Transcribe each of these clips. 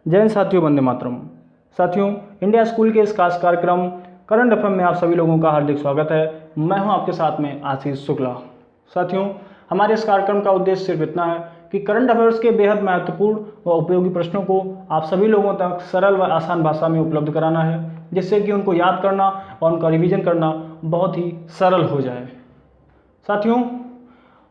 जय हिंद साथियों, वंदे मातरम। साथियों, इंडिया स्कूल के इस खास कार्यक्रम करंट अफेयर में आप सभी लोगों का हार्दिक स्वागत है। मैं हूं आपके साथ में आशीष शुक्ला। साथियों, हमारे इस कार्यक्रम का उद्देश्य सिर्फ इतना है कि करंट अफेयर्स के बेहद महत्वपूर्ण व उपयोगी प्रश्नों को आप सभी लोगों तक सरल व आसान भाषा में उपलब्ध कराना है, जिससे कि उनको याद करना और उनका रिवीजन करना बहुत ही सरल हो जाए। साथियों,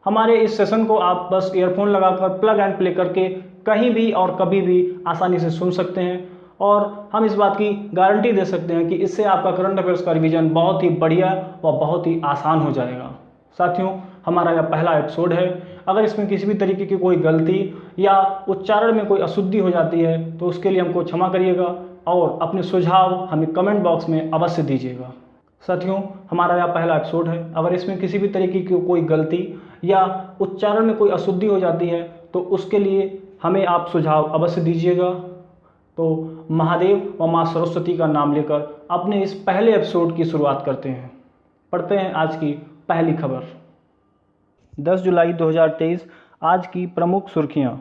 हमारे इस सेशन को आप बस ईयरफोन लगाकर प्लग एंड प्ले करके कहीं भी और कभी भी आसानी से सुन सकते हैं और हम इस बात की गारंटी दे सकते हैं कि इससे आपका करंट अफेयर्स का रिवीजन बहुत ही बढ़िया व बहुत ही आसान हो जाएगा। साथियों, हमारा यह पहला एपिसोड है। अगर इसमें किसी भी तरीके की कोई गलती या उच्चारण में कोई अशुद्धि हो जाती है तो उसके लिए हमको क्षमा करिएगा और अपने सुझाव हमें कमेंट बॉक्स में अवश्य दीजिएगा। साथियों, हमारा यह पहला एपिसोड है। अगर इसमें किसी भी तरीके की कोई गलती या उच्चारण में कोई अशुद्धि हो जाती है तो उसके लिए हमें आप सुझाव अवश्य दीजिएगा। तो महादेव व माँ सरस्वती का नाम लेकर अपने इस पहले एपिसोड की शुरुआत करते हैं। पढ़ते हैं आज की पहली खबर। 10 जुलाई 2023 आज की प्रमुख सुर्खियां।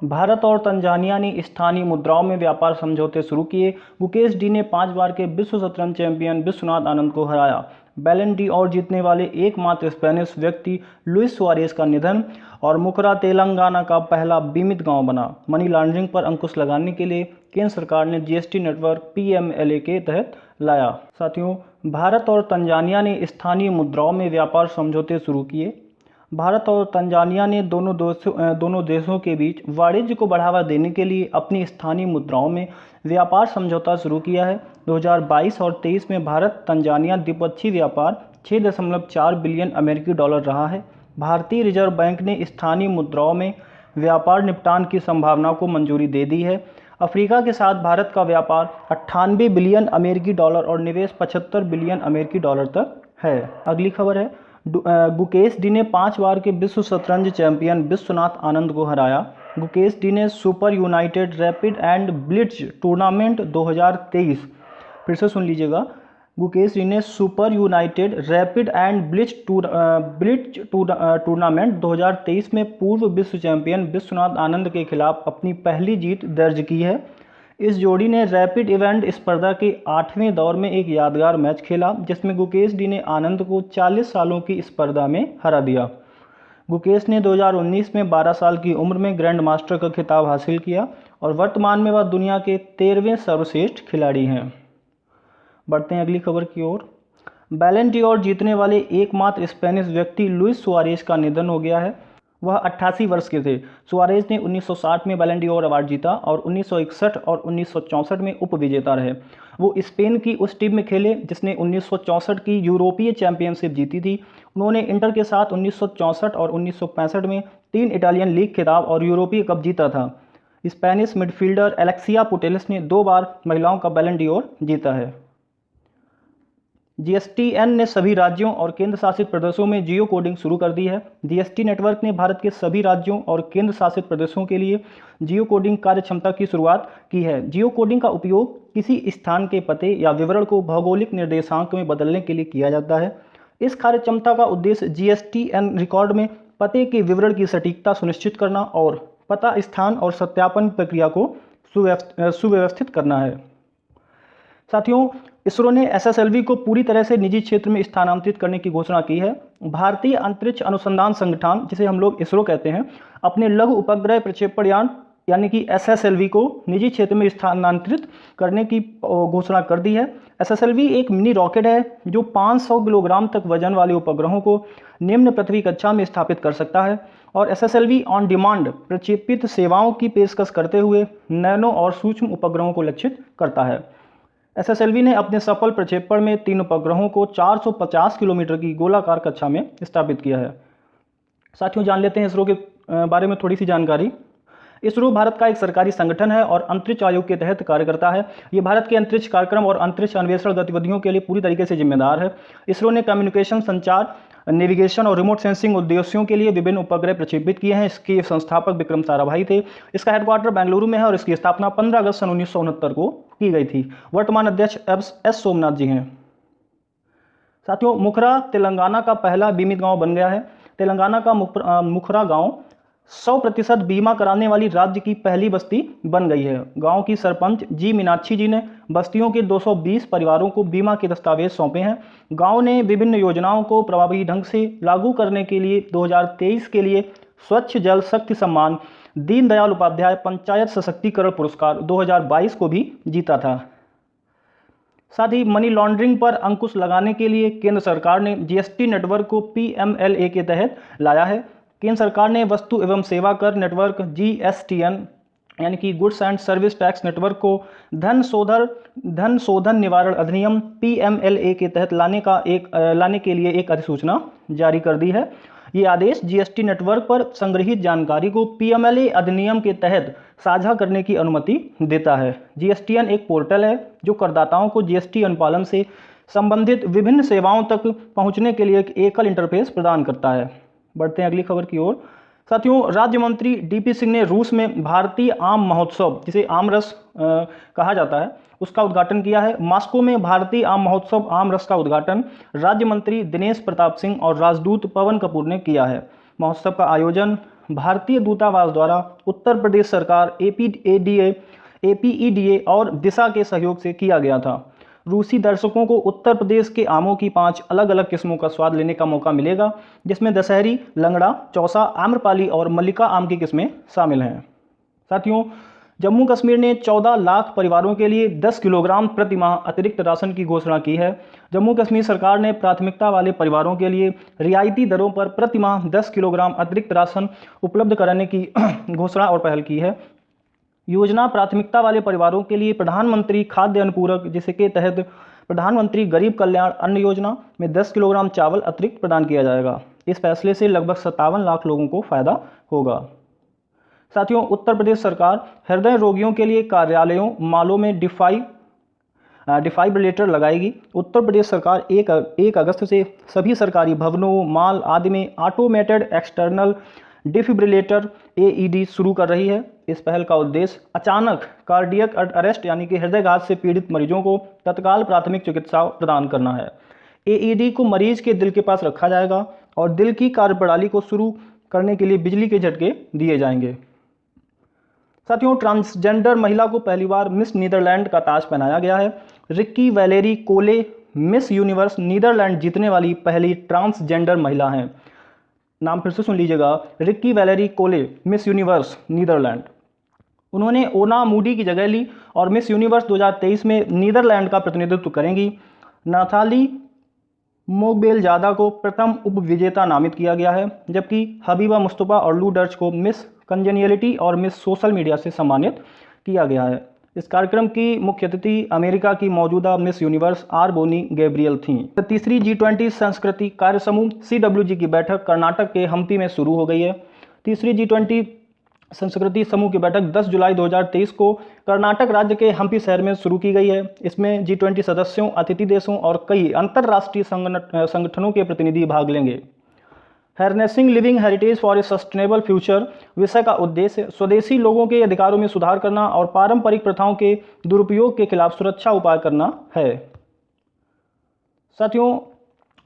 भारत और तंजानिया ने स्थानीय मुद्राओं में व्यापार समझौते शुरू किए। गुकेश डी ने 5 बार के विश्व शतरंज चैंपियन विश्वनाथ आनंद को हराया। बैलन डी और जीतने वाले एकमात्र स्पेनिश व्यक्ति लुइस सुआरेज का निधन। और मुकरा तेलंगाना का पहला बीमित गांव बना। मनी लॉन्ड्रिंग पर अंकुश लगाने के लिए केंद्र सरकार ने जीएसटी नेटवर्क पीएमएलए के तहत लाया। साथियों, भारत और तंजानिया ने स्थानीय मुद्राओं में व्यापार समझौते शुरू किए। भारत और तंजानिया ने दोनों देशों के बीच वाणिज्य को बढ़ावा देने के लिए अपनी स्थानीय मुद्राओं में व्यापार समझौता शुरू किया है। 2022 और 23 में भारत तंजानिया द्विपक्षीय व्यापार 6.4 बिलियन अमेरिकी डॉलर रहा है। भारतीय रिजर्व बैंक ने स्थानीय मुद्राओं में व्यापार निपटान की संभावना को मंजूरी दे दी है। अफ्रीका के साथ भारत का व्यापार 98 बिलियन अमेरिकी डॉलर और निवेश 75 बिलियन अमेरिकी डॉलर तक है। अगली खबर है, गुकेश डी ने 5 बार के विश्व शतरंज चैंपियन विश्वनाथ आनंद को हराया। गुकेश डी ने super United rapid and blitz tournament 2023, फिर से सुन लीजिएगा, गुकेश डी ने super United rapid and blitz tournament 2023 में पूर्व विश्व चैंपियन विश्वनाथ आनंद के खिलाफ अपनी पहली जीत दर्ज की है। इस जोड़ी ने रैपिड इवेंट स्पर्धा के 8वें दौर में एक यादगार मैच खेला, जिसमें गुकेश डी ने आनंद को 40 सालों की स्पर्धा में हरा दिया। गुकेश ने 2019 में 12 साल की उम्र में ग्रैंड मास्टर का खिताब हासिल किया और वर्तमान में वह दुनिया के 13वें सर्वश्रेष्ठ खिलाड़ी हैं। बढ़ते हैं अगली खबर की ओर। बैलन डी और जीतने वाले एकमात्र स्पेनिश व्यक्ति लुइस सुआरेज का निधन हो गया है। वह 88 वर्ष के थे। सुआरेज ने 1960 में बैलन डी और अवार्ड जीता और 1961 और 1964 में उपविजेता रहे। वो स्पेन की उस टीम में खेले जिसने 1964 की यूरोपीय चैंपियनशिप जीती थी। उन्होंने इंटर के साथ 1964 और 1965 में 3 इटालियन लीग खिताब और यूरोपीय कप जीता था। स्पेनिश मिडफील्डर एलेक्सिया पुटेल्स ने 2 बार महिलाओं का बैलन डी और जीता है। जीएसटीएन ने सभी राज्यों और केंद्र शासित प्रदेशों में जियो कोडिंग शुरू कर दी है। जीएसटी नेटवर्क ने भारत के सभी राज्यों और केंद्र शासित प्रदेशों के लिए जियो कोडिंग कार्यक्षमता की शुरुआत की है। जियो कोडिंग का उपयोग किसी स्थान के पते या विवरण को भौगोलिक निर्देशांक में बदलने के लिए किया जाता है। इस कार्यक्षमता का उद्देश्य जीएसटीएन रिकॉर्ड में पते के विवरण की सटीकता सुनिश्चित करना और पता स्थान और सत्यापन प्रक्रिया को सुव्यवस्थित करना है। साथियों, इसरो ने एसएसएलवी को पूरी तरह से निजी क्षेत्र में स्थानांतरित करने की घोषणा की है। भारतीय अंतरिक्ष अनुसंधान संगठन, जिसे हम लोग इसरो कहते हैं, अपने लघु उपग्रह प्रक्षेपण यान यानी कि एसएसएलवी को निजी क्षेत्र में स्थानांतरित करने की घोषणा कर दी है। एसएसएलवी एक मिनी रॉकेट है जो 500 किलोग्राम तक वजन वाले उपग्रहों को निम्न पृथ्वी कक्षा में स्थापित कर सकता है और एसएसएलवी ऑन डिमांड प्रक्षेपित सेवाओं की पेशकश करते हुए नैनो और सूक्ष्म उपग्रहों को लक्षित करता है। एसएसएलवी ने अपने सफल प्रक्षेपण में 3 उपग्रहों को 450 किलोमीटर की गोलाकार कक्षा में स्थापित किया है। साथियों, जान लेते हैं इसरो के बारे में थोड़ी सी जानकारी। इसरो भारत का एक सरकारी संगठन है और अंतरिक्ष आयोग के तहत कार्य करता है। ये भारत के अंतरिक्ष कार्यक्रम और अंतरिक्ष अन्वेषण गतिविधियों के लिए पूरी तरीके से जिम्मेदार है। इसरो ने कम्युनिकेशन, संचार, नेविगेशन और रिमोट सेंसिंग उद्देश्यों के लिए विभिन्न उपग्रह प्रक्षेपित किए हैं। इसके संस्थापक विक्रम साराभाई थे। इसका हेडक्वार्टर बेंगलुरु में है और इसकी स्थापना 15 अगस्त 1969 को की गई थी। वर्तमान अध्यक्ष एस सोमनाथ जी हैं। साथियों, मुखरा तेलंगाना का पहला बीमित गांव बन गया है। तेलंगाना का मुखरा गांव 100% बीमा कराने वाली राज्य की पहली बस्ती बन गई है। गांव की सरपंच जी मीनाक्षी जी ने बस्तियों के 220 परिवारों को बीमा के दस्तावेज सौंपे हैं। गांव ने विभिन्न योजनाओं को प्रभावी ढंग से लागू करने के लिए 2023 के लिए स्वच्छ जल शक्ति सम्मान, दीनदयाल उपाध्याय पंचायत सशक्तिकरण पुरस्कार 2022 को भी जीता था। साथ ही मनी लॉन्ड्रिंग पर अंकुश लगाने के लिए केंद्र सरकार ने जीएसटी नेटवर्क को पीएमएलए के तहत लाया है। केंद्र सरकार ने वस्तु एवं सेवा कर नेटवर्क जीएसटीएन यानी कि goods and service tax network को धन शोधन निवारण अधिनियम पीएमएलए के तहत लाने के लिए एक अधिसूचना जारी कर दी है। ये आदेश जीएसटी नेटवर्क पर संग्रहित जानकारी को पीएमएलए अधिनियम के तहत साझा करने की अनुमति देता है। जीएसटीएन एक पोर्टल है जो करदाताओं को जीएसटी अनुपालन से संबंधित विभिन्न सेवाओं तक पहुंचने के लिए एक एकल इंटरफेस प्रदान करता है। बढ़ते हैं अगली खबर की ओर। साथियों, राज्य मंत्री डीपी सिंह ने रूस में भारतीय आम महोत्सव, जिसे आम रस कहा जाता है, उसका उद्घाटन किया है। मॉस्को में भारतीय आम महोत्सव आम रस का उद्घाटन राज्य मंत्री दिनेश प्रताप सिंह और राजदूत पवन कपूर ने किया है। महोत्सव का आयोजन भारतीय दूतावास द्वारा उत्तर प्रदेश सरकार, एपीईडीए और दिशा के सहयोग से किया गया था। रूसी दर्शकों को उत्तर प्रदेश के आमों की 5 अलग अलग किस्मों का स्वाद लेने का मौका मिलेगा, जिसमें दशहरी, लंगड़ा, चौसा, आम्रपाली और मल्लिका आम की किस्में शामिल हैं। साथियों, जम्मू कश्मीर ने 14 लाख परिवारों के लिए 10 किलोग्राम प्रति माह अतिरिक्त राशन की घोषणा की है। जम्मू कश्मीर सरकार ने प्राथमिकता वाले परिवारों के लिए रियायती दरों पर प्रति माह 10 किलोग्राम अतिरिक्त राशन उपलब्ध कराने की घोषणा और पहल की है। योजना प्राथमिकता वाले परिवारों के लिए प्रधानमंत्री खाद्य अनुपूरक, जिसके तहत प्रधानमंत्री गरीब कल्याण अन्न योजना में 10 किलोग्राम चावल अतिरिक्त प्रदान किया जाएगा। इस फैसले से लगभग 57 लाख लोगों को फायदा होगा। साथियों, उत्तर प्रदेश सरकार हृदय रोगियों के लिए कार्यालयों, मॉलों में डिफाइब्रिलेटर लगाएगी। उत्तर प्रदेश सरकार 1 अगस्त से सभी सरकारी भवनों, मॉल आदि में ऑटोमेटेड एक्सटर्नल डिफिब्रिलेटर एईडी शुरू कर रही है। इस पहल का उद्देश्य अचानक कार्डियक अरेस्ट यानी कि हृदयघात से पीड़ित मरीजों को तत्काल प्राथमिक चिकित्सा प्रदान करना है। एईडी को मरीज के दिल के पास रखा जाएगा और दिल की कार्यप्रणाली को शुरू करने के लिए बिजली के झटके दिए जाएंगे। साथियों, ट्रांसजेंडर महिला को पहली बार मिस नीदरलैंड का ताज पहनाया गया है। रिक्की वैलेरी कोले मिस यूनिवर्स नीदरलैंड जीतने वाली पहली ट्रांसजेंडर महिला हैं। नाम फिर से सुन लीजिएगा, रिक्की वैलेरी कोले मिस यूनिवर्स नीदरलैंड। उन्होंने ओना मूडी की जगह ली और मिस यूनिवर्स 2023 में नीदरलैंड का प्रतिनिधित्व करेंगी। नाथाली मोगबेलजादा को प्रथम उपविजेता नामित किया गया है, जबकि हबीबा मुस्तफा और लू डर्च को मिस कंजेनियलिटी और मिस सोशल मीडिया से सम्मानित किया गया है। इस कार्यक्रम की मुख्य अतिथि अमेरिका की मौजूदा Miss Universe R Bonney Gabriel थीं। तीसरी G20 संस्कृति कार्य समूह CWG की बैठक कर्नाटक के हम्पी में शुरू हो गई है। तीसरी G20 संस्कृति समूह की बैठक 10 जुलाई 2023 को कर्नाटक राज्य के हम्पी शहर में शुरू की गई है। इसमें G20 सदस्यों, अतिथि देशों और कई अंतर्राष्ट्रीय संगठनों के प्रतिनिधि भाग लेंगे। Harnessing living heritage for a sustainable future विषय का उद्देश्य स्वदेशी लोगों के अधिकारों में सुधार करना और पारंपरिक प्रथाओं के दुरुपयोग के खिलाफ सुरक्षा उपाय करना है। साथियों,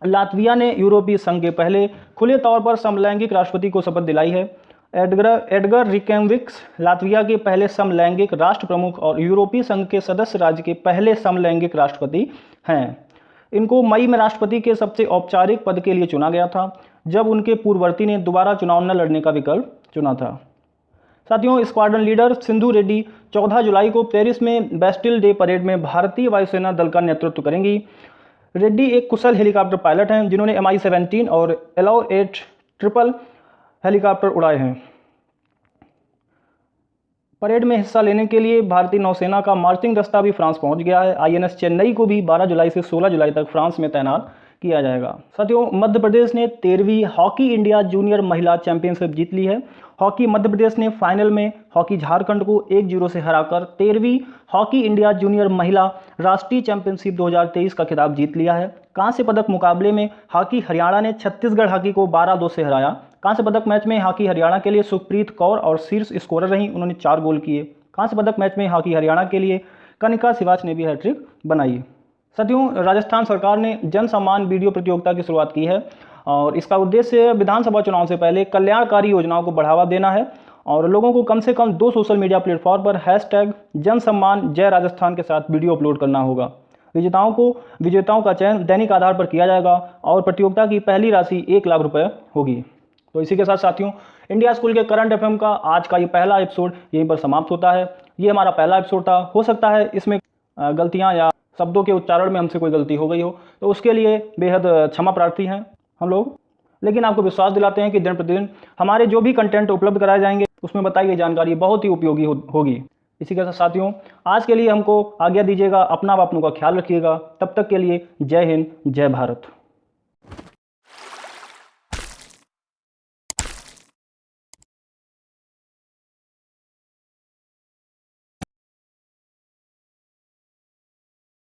लातविया ने यूरोपीय संघ के पहले खुले तौर पर समलैंगिक राष्ट्रपति को शपथ दिलाई है। एडगर रिकेविक्स लातविया के पहले समलैंगिक राष्ट्र प्रमुख और यूरोपीय संघ के सदस्य राज्य के पहले समलैंगिक राष्ट्रपति हैं। इनको मई में राष्ट्रपति के सबसे औपचारिक पद के लिए चुना गया था, जब उनके पूर्ववर्ती ने दोबारा चुनाव न लड़ने का विकल्प चुना था। साथियों, स्क्वाड्रन लीडर सिंधु रेड्डी 14 जुलाई को पेरिस में बेस्टिल डे परेड में भारतीय वायुसेना दल का नेतृत्व करेंगी। रेड्डी एक कुशल हेलीकॉप्टर पायलट हैं, जिन्होंने MI-17 और LO-8 ट्रिपल हेलीकॉप्टर उड़ाए हैं। परेड में हिस्सा लेने के लिए भारतीय नौसेना का मार्चिंग दस्ता भी फ्रांस पहुंच गया है। INS चेन्नई को भी 12 जुलाई से 16 जुलाई तक फ्रांस में तैनात किया जाएगा। साथियों, मध्य प्रदेश ने 13वीं हॉकी इंडिया जूनियर महिला चैंपियनशिप जीत ली है। हॉकी मध्य प्रदेश ने फाइनल में हॉकी झारखंड को 1-0 से हराकर 13वीं हॉकी इंडिया जूनियर महिला राष्ट्रीय चैंपियनशिप 2023 का खिताब जीत लिया है। कांस्य पदक मुकाबले में हॉकी हरियाणा ने छत्तीसगढ़ हॉकी को 12-2 से हराया। कांस्य पदक मैच में हॉकी हरियाणा के लिए सुखप्रीत कौर और शीर्ष स्कोरर रहीं, उन्होंने 4 गोल किए। कांस्य पदक मैच में हॉकी हरियाणा के लिए कनिका सिवाच ने भी हैट्रिक बनाई। साथियों, राजस्थान सरकार ने जन सम्मान वीडियो प्रतियोगिता की शुरुआत की है। और इसका उद्देश्य विधानसभा चुनाव से पहले कल्याणकारी योजनाओं को बढ़ावा देना है और लोगों को कम से कम 2 सोशल मीडिया प्लेटफॉर्म पर हैशटैग जन सम्मान जय राजस्थान के साथ वीडियो अपलोड करना होगा। विजेताओं का चयन दैनिक आधार पर किया जाएगा और प्रतियोगिता की पहली राशि 1 लाख रुपए होगी। तो इसी के साथ साथियों, इंडिया स्कूल के करंट अफेयर्स का आज का ये पहला एपिसोड यहीं पर समाप्त होता है। ये हमारा पहला एपिसोड था, हो सकता है इसमें गलतियां या शब्दों के उच्चारण में हमसे कोई गलती हो गई हो, तो उसके लिए बेहद क्षमा प्रार्थी हैं हम लोग। लेकिन आपको विश्वास दिलाते हैं कि दिन प्रतिदिन हमारे जो भी कंटेंट उपलब्ध कराए जाएंगे उसमें बताई गई जानकारी बहुत ही उपयोगी होगी। इसी के साथ साथियों, आज के लिए हमको आज्ञा दीजिएगा। अपना व अपनों का ख्याल रखिएगा। तब तक के लिए जय हिंद, जय भारत।